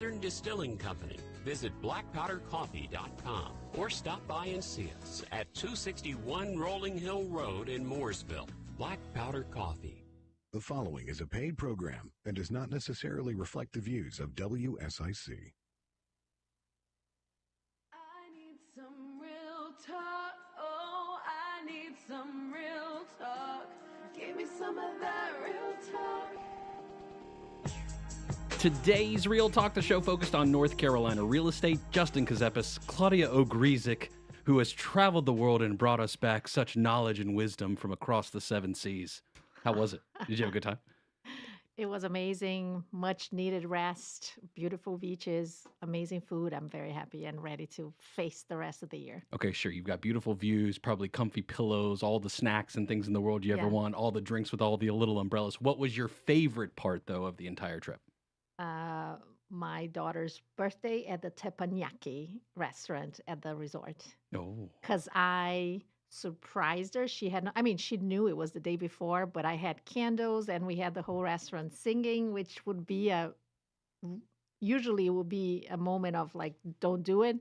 Southern Distilling Company. Visit blackpowdercoffee.com or stop by and see us at 261 Rolling Hill Road in Mooresville. Black Powder Coffee. The following is a paid program and does not necessarily reflect the views of WSIC. I need some real talk. Oh, I need some real talk. Give me some of that real talk. Today's Real Talk, the show focused on North Carolina real estate. Justin Ckezepis, Claudia Ogrizek, who has traveled the world and brought us back such knowledge and wisdom from across the 7 seas. How was it? Did you have a good time? It was amazing, much needed rest, beautiful beaches, amazing food. I'm very happy and ready to face the rest of the year. Okay, sure. You've got beautiful views, probably comfy pillows, all the snacks and things in the world you ever want, all the drinks with all the little umbrellas. What was your favorite part, though, of the entire trip? My daughter's birthday at the teppanyaki restaurant at the resort. Oh. Because I surprised her. She had, she knew it was the day before, but I had candles and we had the whole restaurant singing, which would be usually it would be a moment of like, don't do it.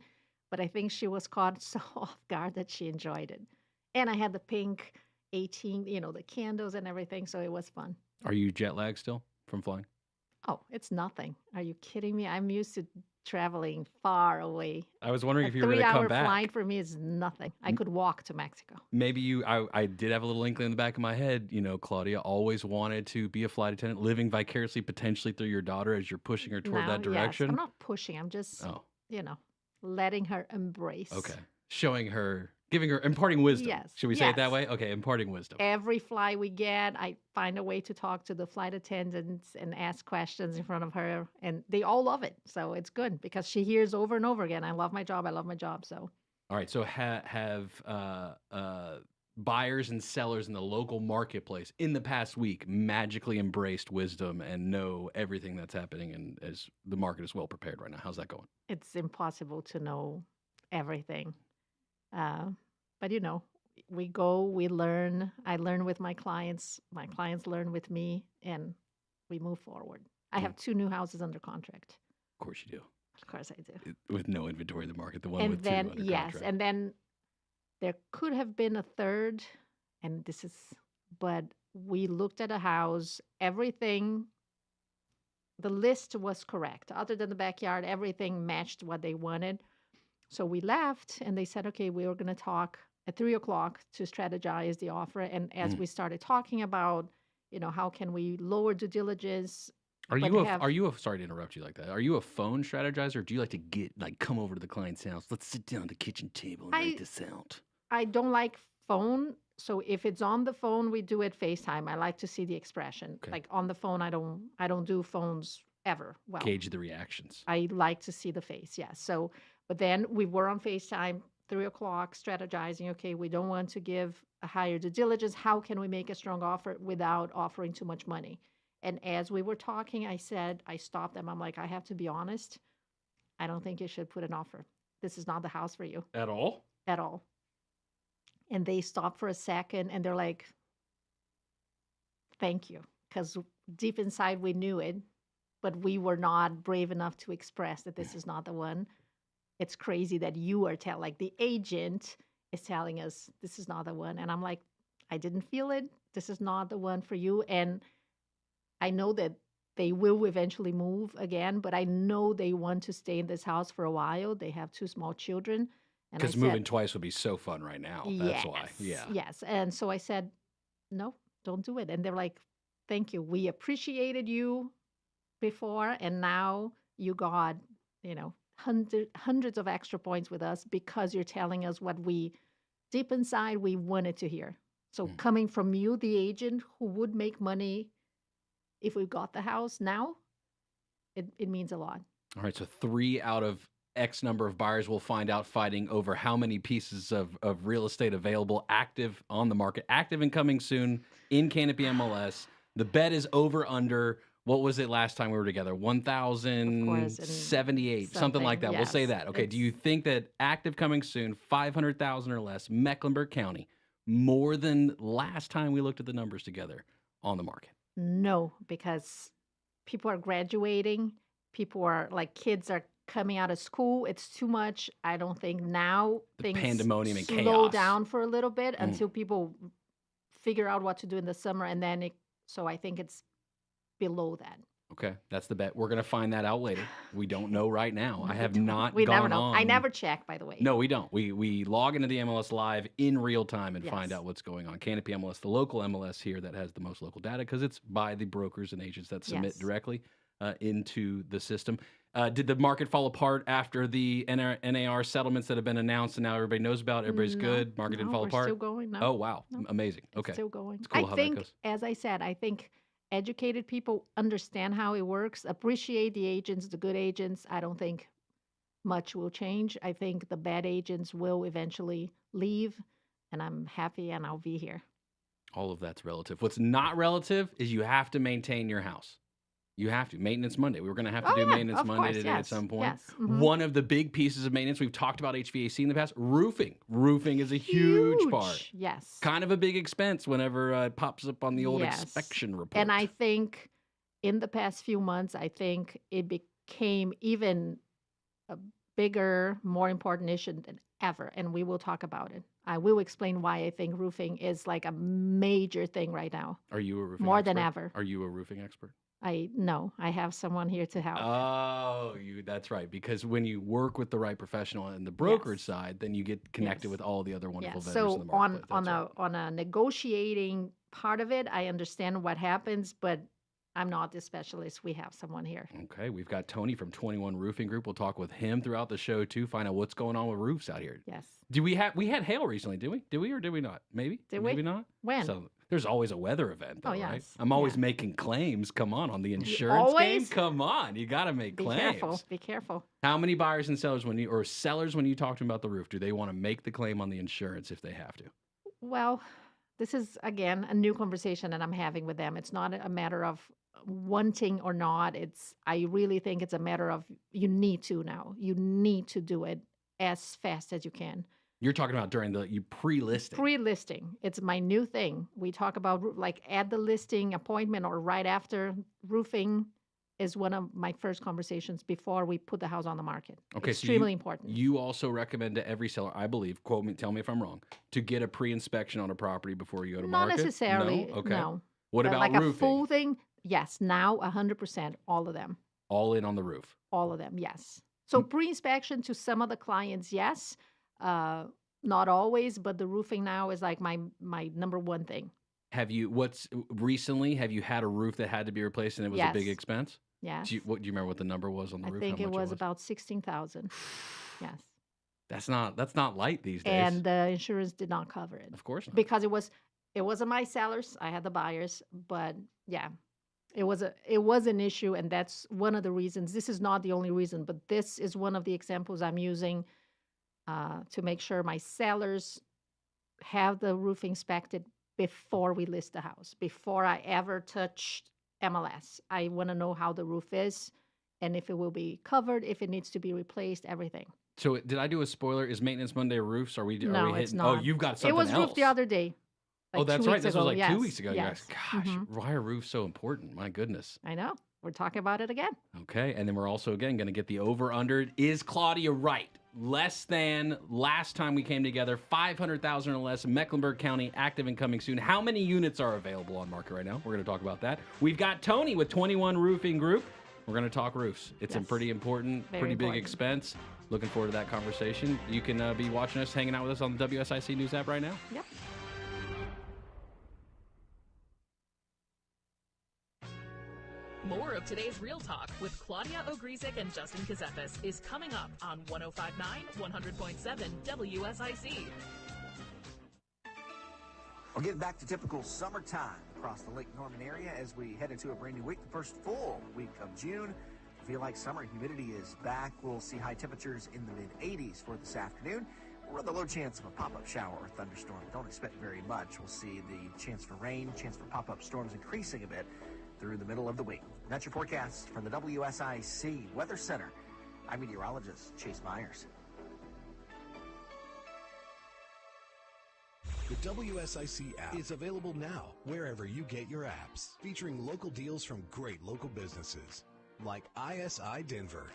But I think she was caught so off guard that she enjoyed it. And I had the pink 18, the candles and everything. So it was fun. Are you jet lagged still from flying? Oh, it's nothing. Are you kidding me? I'm used to traveling far away. I was wondering if you were going to come back. 3-hour flight for me is nothing. I could walk to Mexico. Maybe I did have a little inkling in the back of my head, Claudia always wanted to be a flight attendant, living vicariously, potentially through your daughter as you're pushing her toward that direction. Yes. I'm not pushing. I'm just, letting her embrace. Okay. Showing her, imparting wisdom. Yes. Should we say it that way? Okay, imparting wisdom. Every flight we get, I find a way to talk to the flight attendants and ask questions in front of her. And they all love it. So it's good because she hears over and over again, I love my job. I love my job. So. All right. So have buyers and sellers in the local marketplace in the past week magically embraced wisdom and know everything that's happening, and as the market is well prepared right now? How's that going? It's impossible to know everything. But we go, we learn. I learn with my clients learn with me, and we move forward. I have 2 new houses under contract. Of course you do. Of course I do. With no inventory in the market, the one And with then, 2 under yes, contract. and then there could have been a third, but we looked at a house, everything, the list was correct. Other than the backyard, everything matched what they wanted. So we left and they said, okay, we were going to talk at 3:00 to strategize the offer. And as we started talking about, how can we lower due diligence? Sorry to interrupt you like that. Are you a phone strategizer, or do you like to come over to the client's house? Let's sit down at the kitchen table and write this out. I don't like phone. So if it's on the phone, we do it FaceTime. I like to see the expression. Okay. Like on the phone, I don't do phones ever. Well, Gauge the reactions. I like to see the face. Yes. So, but then we were on FaceTime, 3:00, strategizing. Okay, we don't want to give a higher due diligence. How can we make a strong offer without offering too much money? And as we were talking, I stopped them. I'm like, I have to be honest. I don't think you should put an offer. This is not the house for you. At all? At all. And they stopped for a second and they're like, thank you. Because deep inside we knew it, but we were not brave enough to express that this is not the one. It's crazy that you are the agent is telling us this is not the one. And I'm like, I didn't feel it. This is not the one for you. And I know that they will eventually move again, but I know they want to stay in this house for a while. They have 2 small children. Because moving twice would be so fun right now. That's why. Yeah. Yes. And so I said, no, don't do it. And they're like, thank you. We appreciated you before. And now you got, hundreds of extra points with us because you're telling us what we deep inside we wanted to hear. So coming from you, the agent who would make money if we got the house now, it means a lot. All right. So 3 out of X number of buyers will find out fighting over how many pieces of real estate available, active on the market, active and coming soon in Canopy MLS. The bet is over under. What was it last time we were together? 1,078, something like that. Yes. We'll say that. Okay. Do you think that active coming soon, 500,000 or less, Mecklenburg County, more than last time we looked at the numbers together on the market? No, because people are graduating people are like kids are coming out of school. It's too much. I don't think now The things pandemonium and slow chaos. down for a little bit until people figure out what to do in the summer, and then so I think it's below that. Okay, that's the bet. We're going to find that out later. We don't know right now. I have not We never gone know. I on. never check, by the way. No, we don't. We log into the MLS Live in real time and find Yes. out what's going on. Canopy MLS, the local MLS here that has the most local data because it's by the brokers and agents that submit Yes. directly into the system. Did the market fall apart after the NAR settlements that have been announced and now everybody knows about? Everybody's No, good. Market didn't fall we're apart. still going. No, Oh wow, no, amazing. it's Okay, still going. it's cool I how think, that goes. as I said, I think educated people understand how it works, appreciate the agents, the good agents. I don't think much will change. I think the bad agents will eventually leave, and I'm happy and I'll be here. All of that's relative. What's not relative is you have to maintain your house. You have to. Maintenance Monday. We were going to have to Oh, do yeah, Maintenance of Monday course, today at yes, some point. yes, mhm. One of the big pieces of maintenance, we've talked about HVAC in the past, roofing. Roofing is a huge part. Yes. Kind of a big expense whenever it pops up on the old Yes. inspection report. And I think in the past few months, I think it became even a bigger, more important issue than ever. And we will talk about it. I will explain why I think roofing is like a major thing right now. Are you a roofing More expert? than ever. Are you a roofing expert? I have someone here to help. Oh, that's right. Because when you work with the right professional on the brokerage Yes. side, then you get connected Yes. with all the other wonderful Yeah. vendors in the So marketplace. on That's right. on a negotiating part of it, I understand what happens, but I'm not the specialist. We have someone here. Okay, we've got Tony from 21 Roofing Group. We'll talk with him throughout the show too, find out what's going on with roofs out here. Yes. We had hail recently, did we? Did we or did we not? Maybe? Did we? Maybe not? When? So there's always a weather event though, Oh, right? yes. I'm always Yeah. making claims. Come on the insurance game. always? Come on. You gotta make Be claims. careful. Be careful. How many buyers and sellers when you talk to them about the roof, do they want to make the claim on the insurance if they have to? Well, this is again a new conversation that I'm having with them. It's not a matter of wanting or not. I really think it's a matter of you need to now. You need to do it as fast as you can. You're talking about during you pre-listing. Pre-listing. It's my new thing. We talk about like at the listing appointment or right after. Roofing is one of my first conversations before we put the house on the market. Okay, Extremely important. You also recommend to every seller, I believe, quote me, tell me if I'm wrong, to get a pre-inspection on a property before you go to Not market? necessarily. No? Okay. No. What But about like roofing? a full thing? Yes. Now 100%. All of them. All in on the roof. All of them. Yes. So pre-inspection to some of the clients, yes. Not always, but the roofing now is like my number one thing. Have you had a roof that had to be replaced and it was a big Yes. expense? Yes. Do you remember what the number was on the I roof? think How it much was about 16,000. Yes. That's not light these days. And the insurance did not cover it of course not. because it wasn't my sellers. I had the buyers, but yeah, it was an issue, and that's one of the reasons. This is not the only reason, but this is one of the examples I'm using to make sure my sellers have the roof inspected before we list the house, before I ever touch MLS. I want to know how the roof is and if it will be covered, if it needs to be replaced, everything. So did I do a spoiler? Is Maintenance Monday roofs? Are we No, hitting? it's Oh, not. you've got something It was else. roofed the other day. Oh, like that's 2 right. weeks This ago. was like Yes. 2 weeks ago. Yes. You guys, gosh, Mhm. why are roofs so important? My goodness. I know. We're talking about it again. Okay, and then we're also again going to get the over/under. Is Claudia right? Less than last time we came together, 500,000 or less. Mecklenburg County, active and coming soon. How many units are available on market right now? We're going to talk about that. We've got Tony with 21 Roofing Group. We're going to talk roofs. It's a Yes. pretty important, Very pretty big important. expense. Looking forward to that conversation. You can be watching us, hanging out with us on the WSIC News app right now. Yep. More of today's Real Talk with Claudia Ogrizek and Justin Ckezepis is coming up on 105.9, 100.7 WSIC. We're getting back to typical summertime across the Lake Norman area as we head into a brand new week, the first full week of June. Feel like summer humidity is back. We'll see high temperatures in the mid-80s for this afternoon. We'll run the low chance of a pop-up shower or thunderstorm. Don't expect very much. We'll see the chance for rain, chance for pop-up storms increasing a bit through the middle of the week. That's your forecast from the WSIC Weather Center. I'm meteorologist Chase Myers. The WSIC app is available now wherever you get your apps, featuring local deals from great local businesses. like ISI Denver.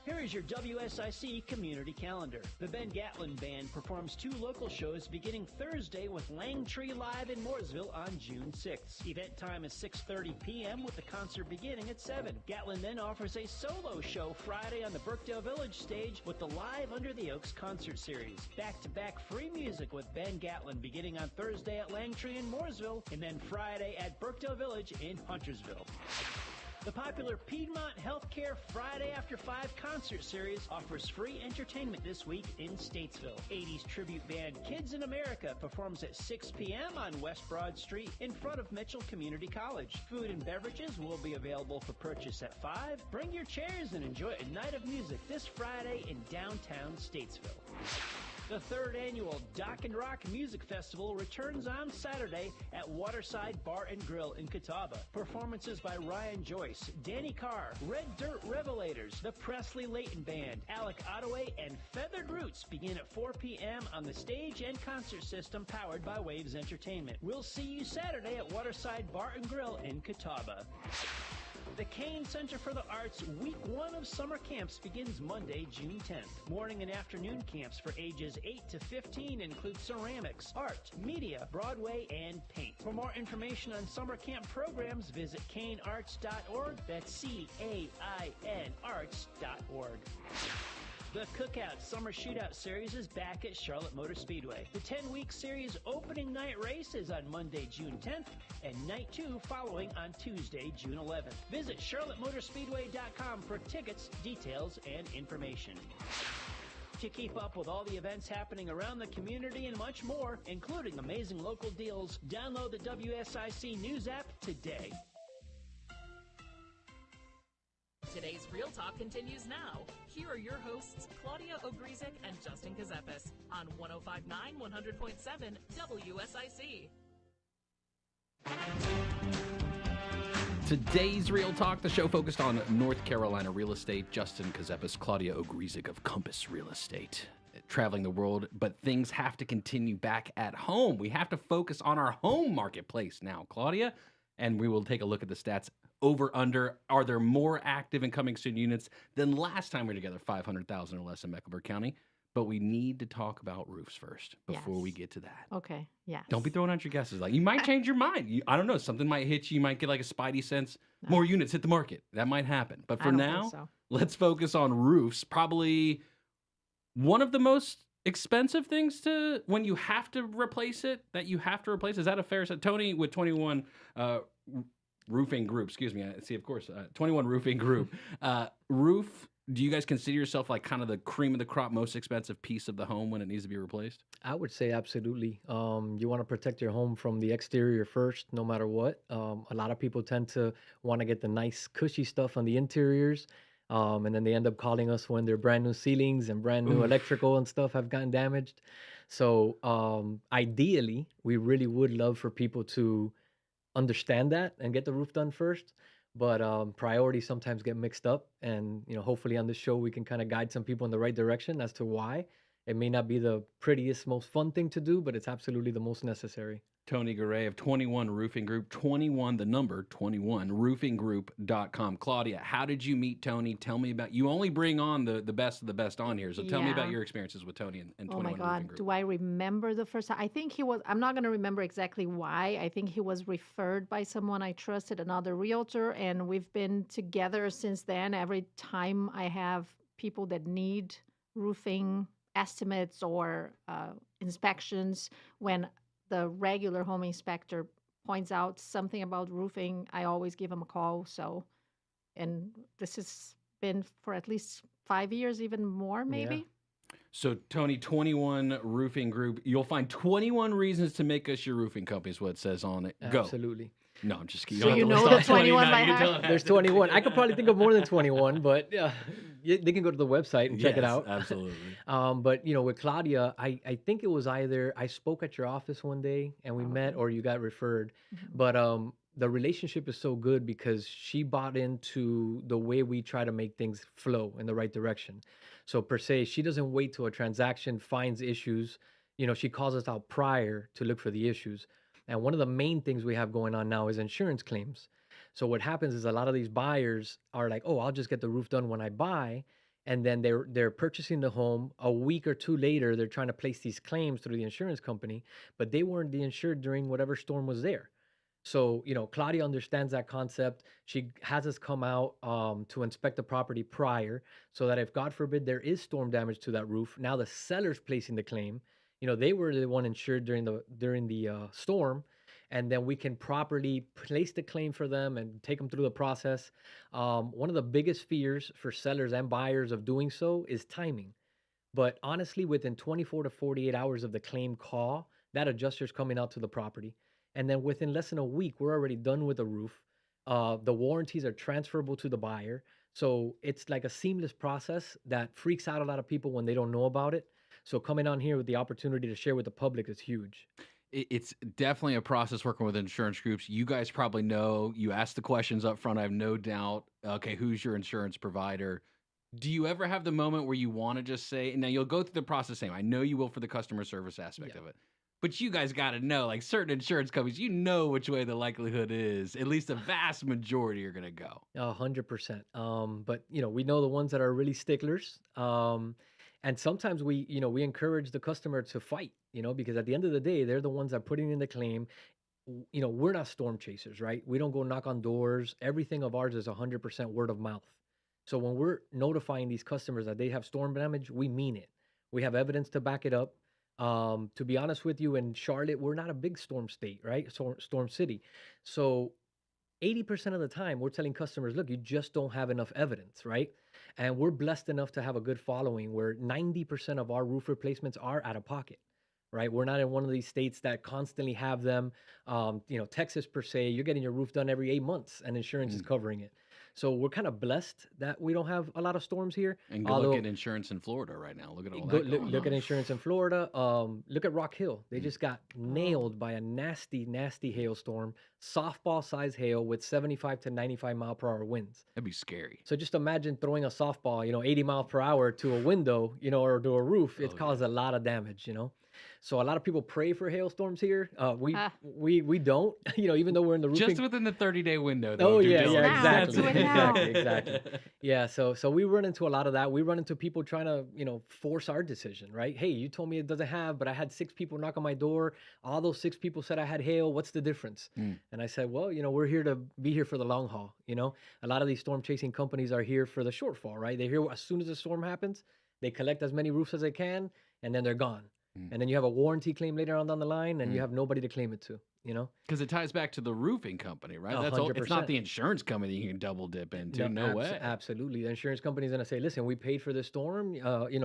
Here is your WSIC community calendar. The Ben Gatlin Band performs 2 local shows beginning Thursday with Langtree Live in Mooresville on June 6th. Event time is 6:30 p.m. with the concert beginning at 7. Gatlin then offers a solo show Friday on the Brookdale Village stage with the Live Under the Oaks concert series. Back-to-back free music with Ben Gatlin beginning on Thursday at Langtree in Mooresville and then Friday at Brookdale Village in Huntersville. The popular Piedmont Healthcare Friday After 5 concert series offers free entertainment this week in Statesville. 80s tribute band Kids in America performs at 6 p.m. on West Broad Street in front of Mitchell Community College. Food and beverages will be available for purchase at 5. Bring your chairs and enjoy a night of music this Friday in downtown Statesville. The 3rd annual Dock and Rock Music Festival returns on Saturday at Waterside Bar and Grill in Catawba. Performances by Ryan Joyce, Danny Carr, Red Dirt Revelators, the Presley Layton Band, Alec Ottaway, and Feathered Roots begin at 4 p.m. on the stage and concert system powered by Waves Entertainment. We'll see you Saturday at Waterside Bar and Grill in Catawba. The Kane Center for the Arts Week 1 of summer camps begins Monday, June 10th. Morning and afternoon camps for ages 8 to 15 include ceramics, art, media, Broadway, and paint. For more information on summer camp programs, visit canearts.org. That's C-A-I-N arts.org. The Cookout Summer Shootout Series is back at Charlotte Motor Speedway. The 10-week series opening night race is on Monday, June 10th, and night 2 following on Tuesday, June 11th. Visit charlottemotorspeedway.com for tickets, details, and information. To keep up with all the events happening around the community and much more, including amazing local deals, download the WSIC News app today. Today's Real Talk continues now. Here are your hosts, Claudia Ogrizek and Justin Ckezepis on 105.9, 100.7 WSIC. Today's Real Talk, the show focused on North Carolina real estate. Justin Ckezepis, Claudia Ogrizek of Compass Real Estate. Traveling the world, but things have to continue back at home. We have to focus on our home marketplace now, Claudia, and we will take a look at the stats. Over, under, are there more active and coming soon units than last time we were together, 500,000 or less in Mecklenburg County? But we need to talk about roofs first before we get to that. Okay, yeah. Don't be throwing out your guesses. Like, you might change your mind. I don't know. Something might hit you. You might get like a spidey sense. No. More units hit the market. That might happen. But for now, let's focus on roofs. Probably one of the most expensive things to, when you have to replace it, that you have to replace. Is that a fair set? Tony with 21 Roofing Group, excuse me. I see, of course, 21 Roofing Group. Roof, do you guys consider yourself like kind of the cream of the crop, most expensive piece of the home when it needs to be replaced? I would say absolutely. You want to protect your home from the exterior first, no matter what. A lot of people tend to want to get the nice, cushy stuff on the interiors, and then they end up calling us when their brand new ceilings and brand new electrical and stuff have gotten damaged. So ideally, we really would love for people to understand that and get the roof done first, but priorities sometimes get mixed up, and hopefully on this show we can kind of guide some people in the right direction as to why. It may not be the prettiest, most fun thing to do, but it's absolutely the most necessary. Tony Garay of 21 Roofing Group, 21 the number 21 roofinggroup.com. Claudia, how did you meet Tony? Tell me about, you only bring on the best of the best on here, so tell me about your experiences with Tony and 21 Roofing Group. Oh my God, do I remember the first time? I think he was, I'm not going to remember exactly why. I think he was referred by someone I trusted, another realtor, and we've been together since then. Every time I have people that need roofing estimates or inspections, when the regular home inspector points out something about roofing, I always give him a call. So, and this has been for at least 5 years, even more maybe. Yeah. So Tony, 21 Roofing Group, you'll find 21 reasons to make us your roofing company is what it says on it. Go. Absolutely. No, I'm just kidding. So you know the 21 by heart? There's 21. I could probably think of more than 21, but they can go to the website and check it out. Absolutely. But, with Claudia, I think it was either I spoke at your office one day and we met, or you got referred. Mm-hmm. But the relationship is so good because she bought into the way we try to make things flow in the right direction. So per se, she doesn't wait till a transaction finds issues. She calls us out prior to look for the issues. And one of the main things we have going on now is insurance claims. So what happens is a lot of these buyers are like, oh, I'll just get the roof done when I buy. And then they're purchasing the home. A week or two later, they're trying to place these claims through the insurance company, but they weren't the insured during whatever storm was there. So, Claudia understands that concept. She has us come out to inspect the property prior so that if, God forbid, there is storm damage to that roof, now the seller's placing the claim. They were the one insured during the storm, and then we can properly place the claim for them and take them through the process. One of the biggest fears for sellers and buyers of doing so is timing. But honestly, within 24 to 48 hours of the claim call, that adjuster's coming out to the property. And then within less than a week, we're already done with the roof. The warranties are transferable to the buyer. So it's like a seamless process that freaks out a lot of people when they don't know about it. So coming on here with the opportunity to share with the public is huge. It's definitely a process working with insurance groups. You guys probably know, you ask the questions up front. I have no doubt. Okay, who's your insurance provider? Do you ever have the moment where you want to just say, now you'll go through the process same. I know you will for the customer service aspect of it. But you guys got to know, like certain insurance companies, you know which way the likelihood is. At least a vast majority are going to go. 100%. But we know the ones that are really sticklers. And sometimes we encourage the customer to fight, because at the end of the day, they're the ones that are putting in the claim. We're not storm chasers, right? We don't go knock on doors. Everything of ours is 100% word of mouth. So when we're notifying these customers that they have storm damage, we mean it. We have evidence to back it up. To be honest with you, in Charlotte, we're not a big storm state, right? Storm city. So 80% of the time, we're telling customers, look, you just don't have enough evidence, right? And we're blessed enough to have a good following where 90% of our roof replacements are out of pocket, right? We're not in one of these states that constantly have them. Texas per se, you're getting your roof done every 8 months and insurance is covering it. So we're kind of blessed that we don't have a lot of storms here. And go look at insurance in Florida right now. Look at all that going on. Look at insurance in Florida. Look at Rock Hill. They just got nailed by a nasty, nasty hailstorm, softball-sized hail with 75 to 95 mile per hour winds. That'd be scary. So just imagine throwing a softball, 80 miles per hour to a window, or to a roof. It caused a lot of damage, So a lot of people pray for hailstorms here. We don't, even though we're in the roofing. Just within the 30-day window. Though, exactly. Yeah, so we run into a lot of that. We run into people trying to, force our decision, right? Hey, you told me it doesn't have, but I had 6 people knock on my door. All those 6 people said I had hail. What's the difference? And I said, well, we're here to be here for the long haul. A lot of these storm chasing companies are here for the shortfall, right? They're here as soon as the storm happens. They collect as many roofs as they can, and then they're gone. And then you have a warranty claim later on down the line, and you have nobody to claim it to, Because it ties back to the roofing company, right? That's all. It's not the insurance company you can double dip into. No way. Absolutely. The insurance company is going to say, listen, we paid for this storm,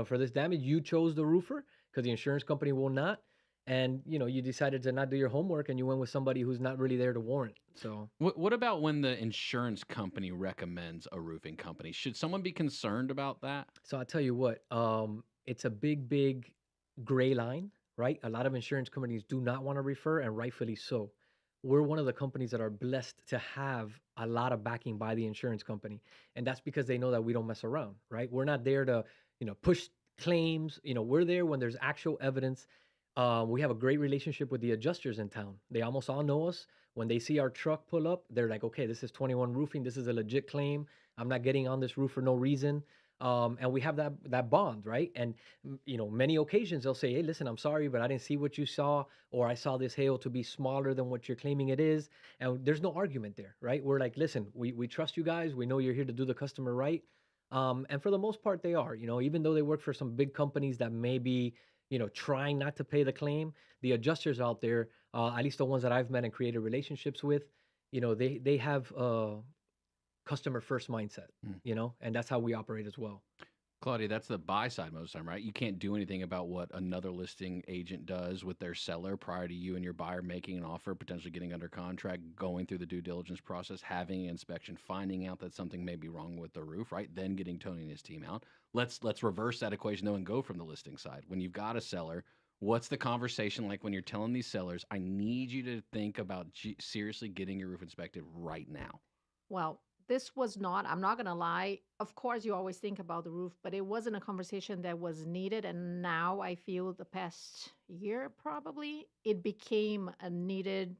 for this damage. You chose the roofer because the insurance company will not. And, you decided to not do your homework and you went with somebody who's not really there to warrant. So what about when the insurance company recommends a roofing company? Should someone be concerned about that? So I'll tell you what, it's a big gray line, right? A lot of insurance companies do not want to refer, and rightfully so. We're one of the companies that are blessed to have a lot of backing by the insurance company. And that's because they know that we don't mess around, right? We're not there to, push claims. We're there when there's actual evidence. We have a great relationship with the adjusters in town. They almost all know us. When they see our truck pull up, they're like, okay, this is 21 Roofing. This is a legit claim. I'm not getting on this roof for no reason. And we have that bond, right? And, many occasions they'll say, hey, listen, I'm sorry, but I didn't see what you saw, or I saw this hail to be smaller than what you're claiming it is. And there's no argument there, right? We're like, listen, we trust you guys. We know you're here to do the customer right. And for the most part, they are, even though they work for some big companies that may be, trying not to pay the claim, the adjusters out there, at least the ones that I've met and created relationships with, they have customer first mindset, and that's how we operate as well. Claudia, that's the buy side most of the time, right? You can't do anything about what another listing agent does with their seller prior to you and your buyer making an offer, potentially getting under contract, going through the due diligence process, having an inspection, finding out that something may be wrong with the roof, right? Then getting Tony and his team out. Let's reverse that equation though and go from the listing side. When you've got a seller, what's the conversation like when you're telling these sellers, I need you to think about seriously getting your roof inspected right now? Well, this was not, I'm not going to lie. Of course, you always think about the roof, but it wasn't a conversation that was needed. And now I feel the past year, probably, it became a needed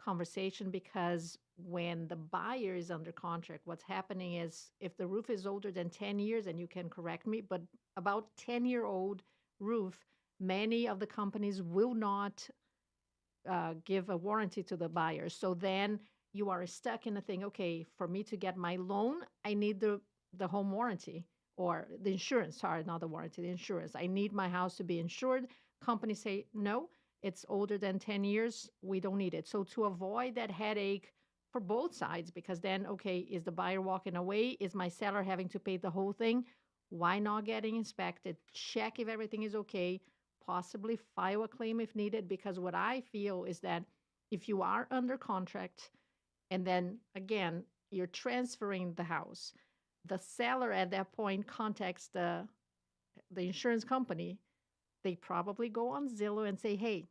conversation because when the buyer is under contract, what's happening is if the roof is older than 10 years, and you can correct me, but about 10-year-old roof, many of the companies will not give a warranty to the buyer. So then you are stuck in a thing, okay, for me to get my loan, I need the home warranty or the insurance, sorry, not the warranty, the insurance. I need my house to be insured. Companies say, no, it's older than 10 years. We don't need it. So to avoid that headache for both sides, because then, okay, is the buyer walking away? Is my seller having to pay the whole thing? Why not getting inspected? Check if everything is okay. Possibly file a claim if needed, because what I feel is that if you are under contract and then again, you're transferring the house, the seller at that point contacts the insurance company. They probably go on Zillow and say, hey,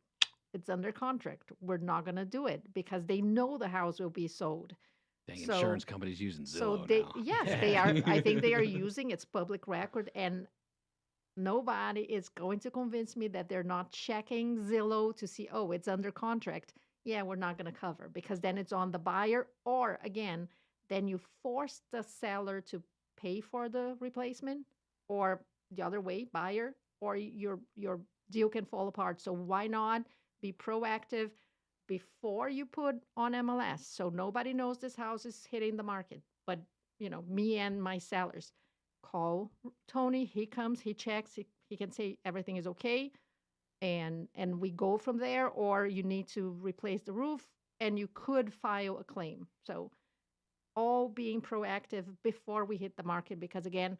it's under contract. We're not going to do it because they know the house will be sold. Dang, insurance companies using Zillow So they, now. yes, they are. I think they are using it's public record, and nobody is going to convince me that they're not checking Zillow to see, oh, it's under contract. Yeah, we're not going to cover, because then it's on the buyer, or again, then you force the seller to pay for the replacement, or the other way, buyer, or your deal can fall apart. So why not be proactive before you put on MLS? So nobody knows this house is hitting the market, but me and my sellers call Tony. He comes, he checks, he can say everything is okay, and we go from there. Or you need to replace the roof, and you could file a claim. So all being proactive before we hit the market, because again,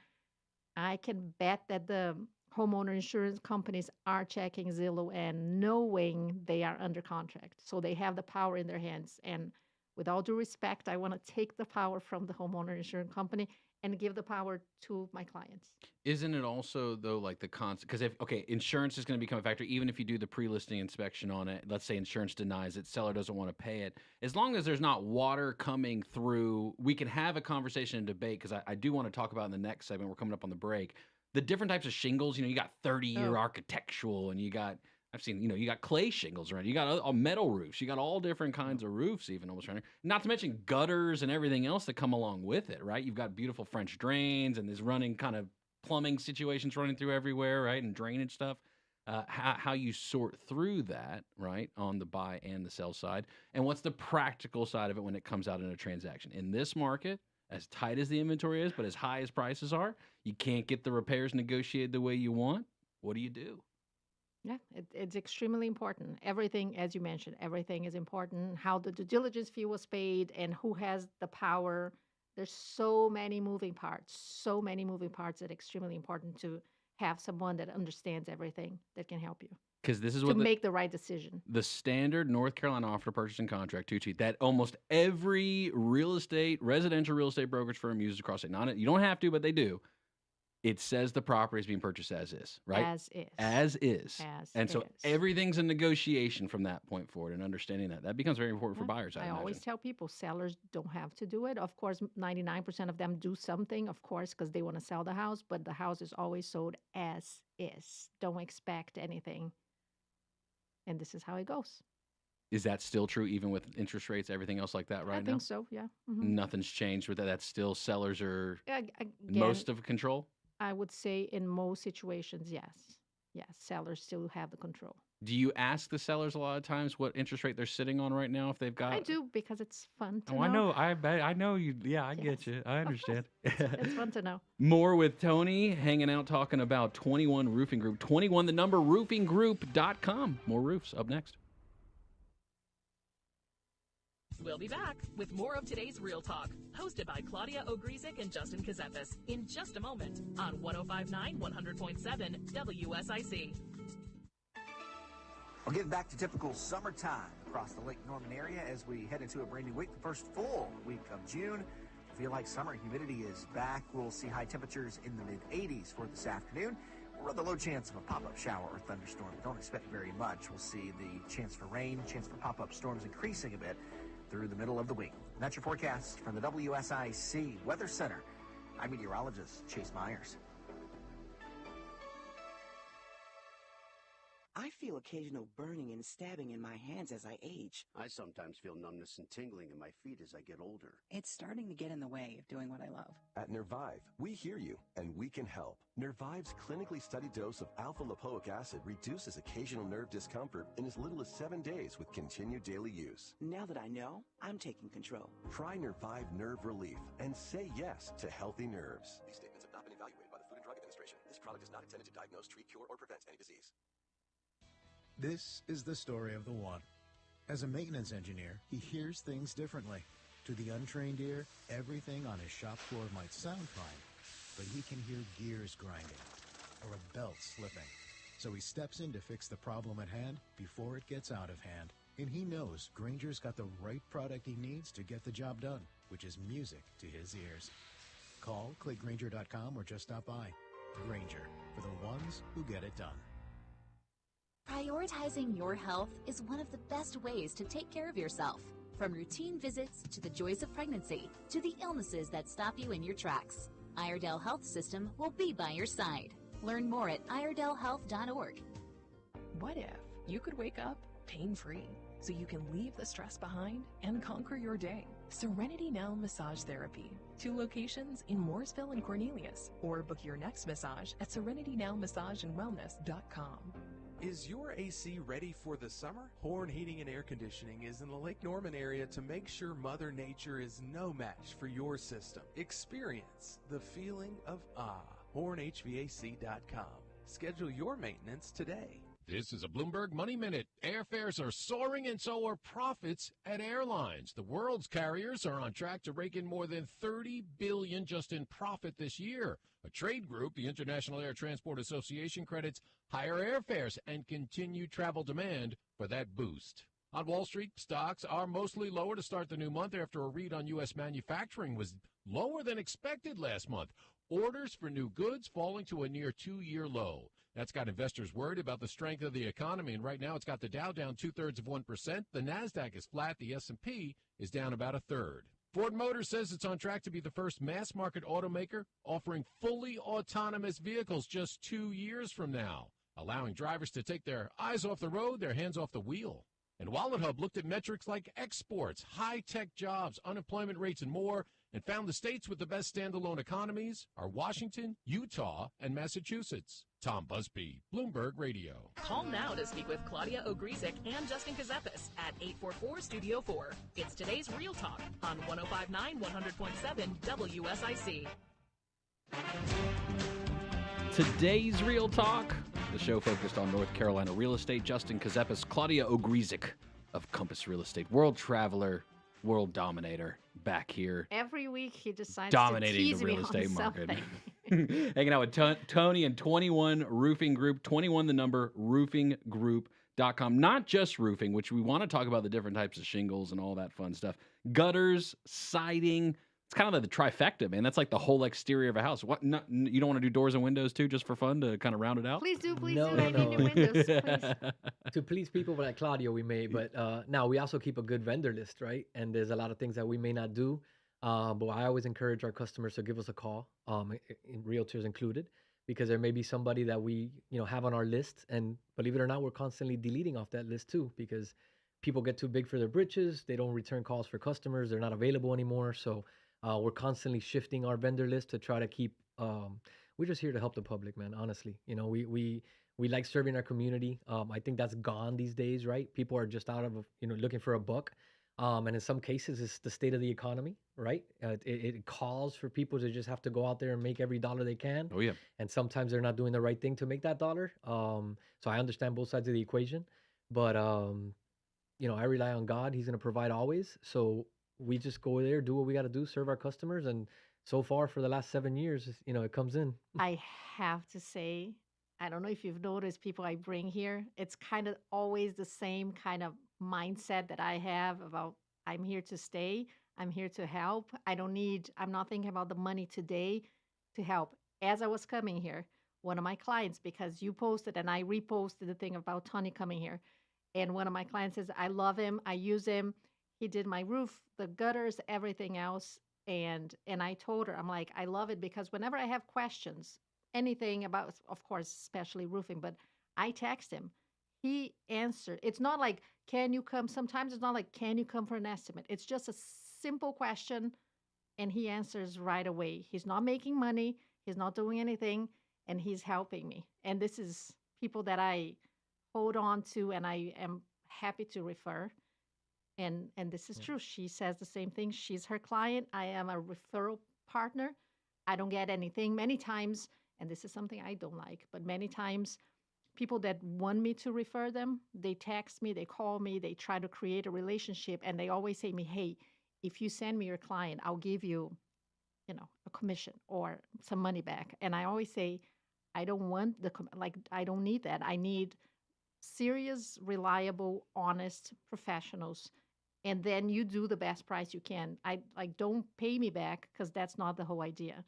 I can bet that the homeowner insurance companies are checking Zillow and knowing they are under contract. So they have the power in their hands. And with all due respect, I want to take the power from the homeowner insurance company and give the power to my clients. Isn't it also, though, like the concept? Because insurance is going to become a factor, even if you do the pre-listing inspection on it. Let's say insurance denies it, seller doesn't want to pay it. As long as there's not water coming through, we can have a conversation and debate, because I do want to talk about in the next segment, we're coming up on the break, the different types of shingles. You got 30-year architectural, and you got, I've seen, you got clay shingles around. You got all metal roofs. You got all different kinds of roofs, even almost around here. Not to mention gutters and everything else that come along with it, right? You've got beautiful French drains and there's running kind of plumbing situations running through everywhere, right? And drainage stuff. How you sort through that, right, on the buy and the sell side. And what's the practical side of it when it comes out in a transaction? In this market, as tight as the inventory is, but as high as prices are, you can't get the repairs negotiated the way you want. What do you do? Yeah, it's extremely important. Everything, as you mentioned, everything is important. How the due diligence fee was paid and who has the power. There's so many moving parts, that extremely important to have someone that understands everything that can help you. Because this is to what make the right decision. The standard North Carolina offer to purchase and contract 2T that almost every residential real estate brokerage firm uses across it. You don't have to, but they do. It says the property is being purchased as is, right? As is. So everything's a negotiation from that point forward, and understanding that becomes very important for buyers. I always tell people sellers don't have to do it. Of course, 99% of them do something, of course, because they want to sell the house, but the house is always sold as is. Don't expect anything. And this is how it goes. Is that still true even with interest rates, everything else like that right now? I think so, yeah. Mm-hmm. Nothing's changed with that. That's still sellers are most of control? I would say in most situations, yes. Yes, sellers still have the control. Do you ask the sellers a lot of times what interest rate they're sitting on right now if they've got? I do, because it's fun to know. I know. I know you. Yeah, I get you. I understand. It's fun to know. More with Tony, hanging out, talking about 21 Roofing Group. 21, the number, roofinggroup.com. More roofs up next. We'll be back with more of today's Real Talk, hosted by Claudia Ogrizek and Justin Ckezepis, in just a moment on 105.9 100.7 WSIC. We're getting back to typical summertime across the Lake Norman area as we head into a brand new week, the first full week of June. I feel like summer humidity is back. We'll see high temperatures in the mid-80s for this afternoon. We'll run the low chance of a pop-up shower or thunderstorm. Don't expect very much. We'll see the chance for rain, chance for pop-up storms increasing a bit through the middle of the week. And that's your forecast from the WSIC Weather Center. I'm meteorologist Chase Myers. I feel occasional burning and stabbing in my hands as I age. I sometimes feel numbness and tingling in my feet as I get older. It's starting to get in the way of doing what I love. At Nervive, we hear you, and we can help. Nervive's clinically studied dose of alpha-lipoic acid reduces occasional nerve discomfort in as little as 7 days with continued daily use. Now that I know, I'm taking control. Try Nervive Nerve Relief and say yes to healthy nerves. These statements have not been evaluated by the Food and Drug Administration. This product is not intended to diagnose, treat, cure, or prevent any disease. This is the story of the one. As a maintenance engineer, he hears things differently. To the untrained ear, everything on his shop floor might sound fine, but he can hear gears grinding or a belt slipping. So he steps in to fix the problem at hand before it gets out of hand. And he knows Grainger's got the right product he needs to get the job done, which is music to his ears. Call, click Grainger.com, or just stop by. Grainger, for the ones who get it done. Prioritizing your health is one of the best ways to take care of yourself. From routine visits to the joys of pregnancy to the illnesses that stop you in your tracks, Iredell Health System will be by your side. Learn more at iredellhealth.org. What if you could wake up pain-free so you can leave the stress behind and conquer your day? Serenity Now Massage Therapy. 2 locations in Mooresville and Cornelius. Or book your next massage at serenitynowmassageandwellness.com. Is your AC ready for the summer? Horn Heating and Air Conditioning is in the Lake Norman area to make sure Mother Nature is no match for your system. Experience the feeling of awe. HornHVAC.com. Schedule your maintenance today. This is a Bloomberg Money Minute. Airfares are soaring and so are profits at airlines. The world's carriers are on track to rake in more than $30 billion just in profit this year. A trade group, the International Air Transport Association, credits higher airfares and continued travel demand for that boost. On Wall Street, stocks are mostly lower to start the new month after a read on U.S. manufacturing was lower than expected last month. Orders for new goods falling to a near 2-year low. That's got investors worried about the strength of the economy, and right now it's got the Dow down 0.2%. The Nasdaq is flat. The S&P is down about 1/3. Ford Motors says it's on track to be the first mass-market automaker offering fully autonomous vehicles just 2 years from now, allowing drivers to take their eyes off the road, their hands off the wheel. And Wallet Hub looked at metrics like exports, high-tech jobs, unemployment rates, and more, and found the states with the best standalone economies are Washington, Utah, and Massachusetts. Tom Busby, Bloomberg Radio. Call now to speak with Claudia Ogrizek and Justin Ckezepis at 844-STUDIO-4. It's today's Real Talk on 105.9, 100.7 WSIC. Today's Real Talk, the show focused on North Carolina real estate. Justin Ckezepis, Claudia Ogrizek of Compass Real Estate, world traveler, world dominator, back here. Every week he decides dominating to tease the real me estate on market. something. Hanging out with Tony and 21 Roofing Group, 21 the number, roofinggroup.com. Not just roofing, which we want to talk about the different types of shingles and all that fun stuff. Gutters, siding. It's kind of the trifecta, man. That's like the whole exterior of a house. What? Not, you don't want to do doors and windows too, just for fun to kind of round it out? Please do, please No, do. no, I need no. new windows, please. To please people like Claudia, we may, but now we also keep a good vendor list, right? And there's a lot of things that we may not do. But I always encourage our customers to give us a call, realtors included, because there may be somebody that we, have on our list. And believe it or not, we're constantly deleting off that list too, because people get too big for their britches. They don't return calls for customers. They're not available anymore. So we're constantly shifting our vendor list to try to keep. We're just here to help the public, man. Honestly, we like serving our community. I think that's gone these days, right? People are just out of looking for a buck. And in some cases, it's the state of the economy, right? It calls for people to just have to go out there and make every dollar they can. Oh, yeah. And sometimes they're not doing the right thing to make that dollar. So I understand both sides of the equation. But, I rely on God. He's going to provide always. So we just go there, do what we got to do, serve our customers. And so far for the last 7 years, it comes in. I have to say, I don't know if you've noticed people I bring here. It's kind of always the same kind of mindset that I have about I'm here to stay. I'm here to help. I'm not thinking about the money today to help. As I was coming here, one of my clients, because you posted and I reposted the thing about Tony coming here. And one of my clients says, I love him. I use him. He did my roof, the gutters, everything else. And I told her, I'm like, I love it because whenever I have questions, anything about, of course, especially roofing, but I text him. he answered. It's not like, can you come? Sometimes it's not like, can you come for an estimate? It's just a simple question, and he answers right away. He's not making money, he's not doing anything, and he's helping me. And this is people that I hold on to and I am happy to refer. And this is true. She says the same thing. She's her client. I am a referral partner. I don't get anything. Many times, and this is something I don't like, but many times people that want me to refer them, they text me, they call me, they try to create a relationship, and they always say to me, hey, if you send me your client, I'll give you, a commission or some money back. And I always say, I don't want I don't need that. I need serious, reliable, honest professionals. And then you do the best price you can. I like don't pay me back because that's not the whole idea.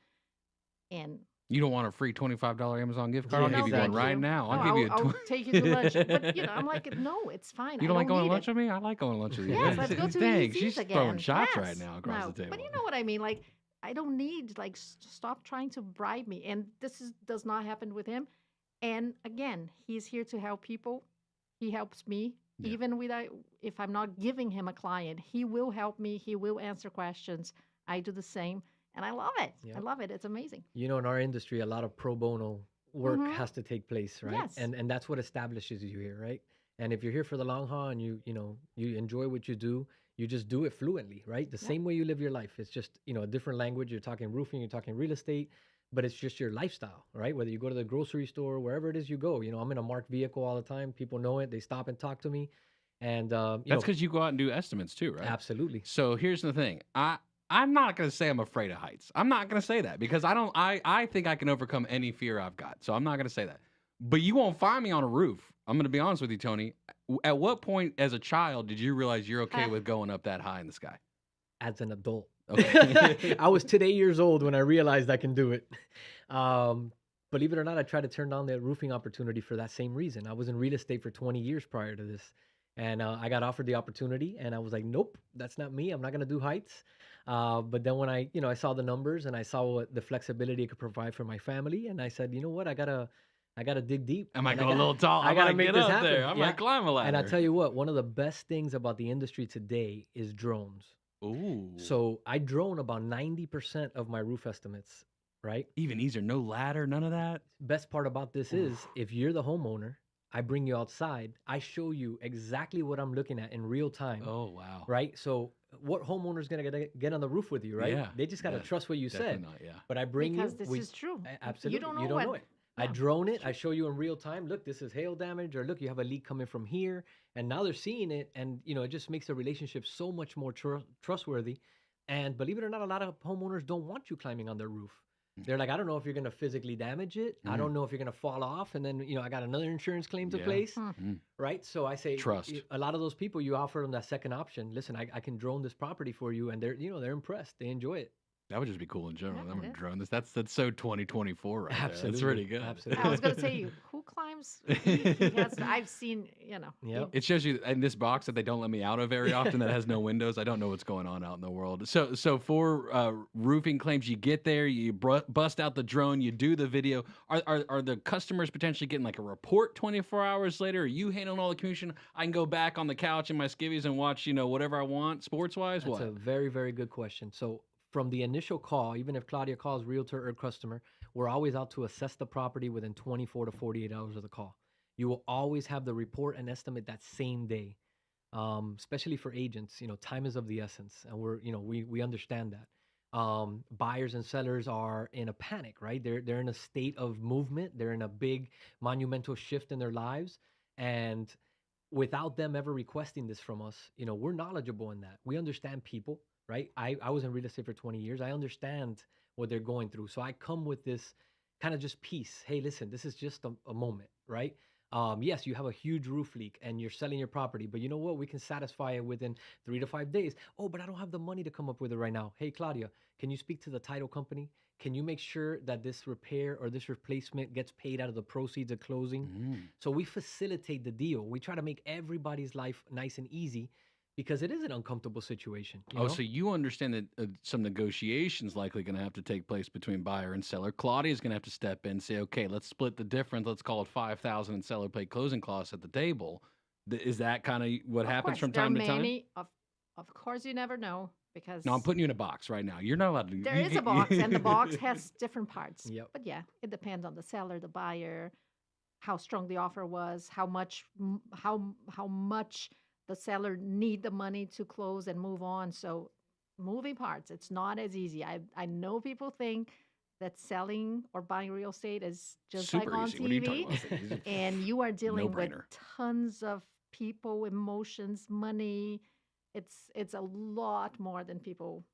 And You don't want a free $25 Amazon gift card? I'll no, give you one thank right you. now. No, I'll give you a I'll take you to lunch. But I'm like, no, it's fine. You I don't like going to need lunch it. with me? I like going to lunch with you. Yes, let's go to Dang, Easy's she's again. throwing shots Yes. right now across No, the table. but you know what I mean? Like, I don't need stop trying to bribe me. And does not happen with him. And again, he's here to help people. He helps me. Yeah. Even if I'm not giving him a client, he will help me. He will answer questions. I do the same. And I love it. I Yep. love it. It's amazing. You know, in our industry, a lot of pro bono work Mhm. has to take place, right? Yes. And that's what establishes you here, right? And if you're here for the long haul and you enjoy what you do, you just do it fluently, right? The Yeah. same way you live your life. It's just, a different language. You're talking roofing, you're talking real estate, but it's just your lifestyle, right? Whether you go to the grocery store, wherever it is you go, I'm in a marked vehicle all the time. People know it. They stop and talk to me. And, That's because you go out and do estimates too, right? absolutely. So here's the thing. I'm not going to say I'm afraid of heights. I'm not going to say that because I think I can overcome any fear I've got. So I'm not going to say that. But you won't find me on a roof. I'm going to be honest with you, Tony. At what point as a child did you realize you're okay with going up that high in the sky? As an adult. Okay. I was 8 years old when I realized I can do it. Believe it or not, I tried to turn down the roofing opportunity for that same reason. I was in real estate for 20 years prior to this. And I got offered the opportunity and I was like, nope, that's not me. I'm not going to do heights. But then when I saw the numbers and I saw what the flexibility it could provide for my family. And I said, you know what, I gotta dig deep. I might and go a little tall. I gotta might make get this up happen. there. I Yeah. might climb a ladder. And I tell you what, one of the best things about the industry today is drones. Ooh. So I drone about 90% of my roof estimates, right? Even easier. No ladder, none of that. Best part about this is if you're the homeowner, I bring you outside, I show you exactly what I'm looking at in real time. Oh, wow. Right? So what homeowner is going to get on the roof with you, right? Yeah, They just got to yeah, trust what you said. definitely not, yeah. But I bring Because you. this is true. Absolutely. You don't know it. I Yeah. drone it. I show you in real time. Look, this is hail damage, or look, you have a leak coming from here, and now they're seeing it, and it just makes the relationship so much more trustworthy. And believe it or not, a lot of homeowners don't want you climbing on their roof. They're like, I don't know if you're going to physically damage it. I don't know if you're going to fall off, and then I got another insurance claim to Yeah. place, Mhm. right? So I say, Trust. A lot of those people, you offer them that second option. Listen, I can drone this property for you, and they're impressed. They enjoy it. That would just be cool in general. Yeah, I'm it gonna is. drone this. That's so 2024 right there. That's Absolutely. really good. Absolutely. I was going to say, who climbs? He has, I've seen, Yep. It shows you in this box that they don't let me out of very often that has no windows. I don't know what's going on out in the world. So for roofing claims, you get there, you bust out the drone, you do the video. Are the customers potentially getting like a report 24 hours later? Are you handling all the communication? I can go back on the couch in my skivvies and watch, whatever I want sports wise. That's What? a very, very good question. So from the initial call, even if Claudia calls realtor or customer, we're always out to assess the property within 24 to 48 hours of the call. You will always have the report and estimate that same day. Especially for agents, time is of the essence, and we understand that. Buyers and sellers are in a panic, right? They're in a state of movement. They're in a big monumental shift in their lives, and without them ever requesting this from us, we're knowledgeable in that. We understand people, right? I was in real estate for 20 years. I understand what they're going through. So I come with this kind of just peace. Hey, listen, this is just a moment, right? Yes, you have a huge roof leak and you're selling your property, but you know what? We can satisfy it within 3 to 5 days. Oh, but I don't have the money to come up with it right now. Hey, Claudia, can you speak to the title company? Can you make sure that this repair or this replacement gets paid out of the proceeds of closing? So we facilitate the deal. We try to make everybody's life nice and easy because it is an uncomfortable situation. You Oh, know? so you understand that some negotiations likely going to have to take place between buyer and seller. Claudia's going to have to step in and say, okay, let's split the difference. Let's call it 5,000 and seller pay closing costs at the table. Is that kind of what Of happens course, from there are time to time? many. Of course, you never know because No, I'm putting you in a box right now. You're not allowed to. there you is a get- box, and the box has different parts. Yep. But yeah, it depends on the seller, the buyer, how strong the offer was, how much the seller need the money to close and move on. So moving parts, it's not as easy. I know people think that selling or buying real estate is just Super like on easy. What are you talking TV, about? Easy. and you are dealing with No-brainer. tons of people, emotions, money. It's a lot more than people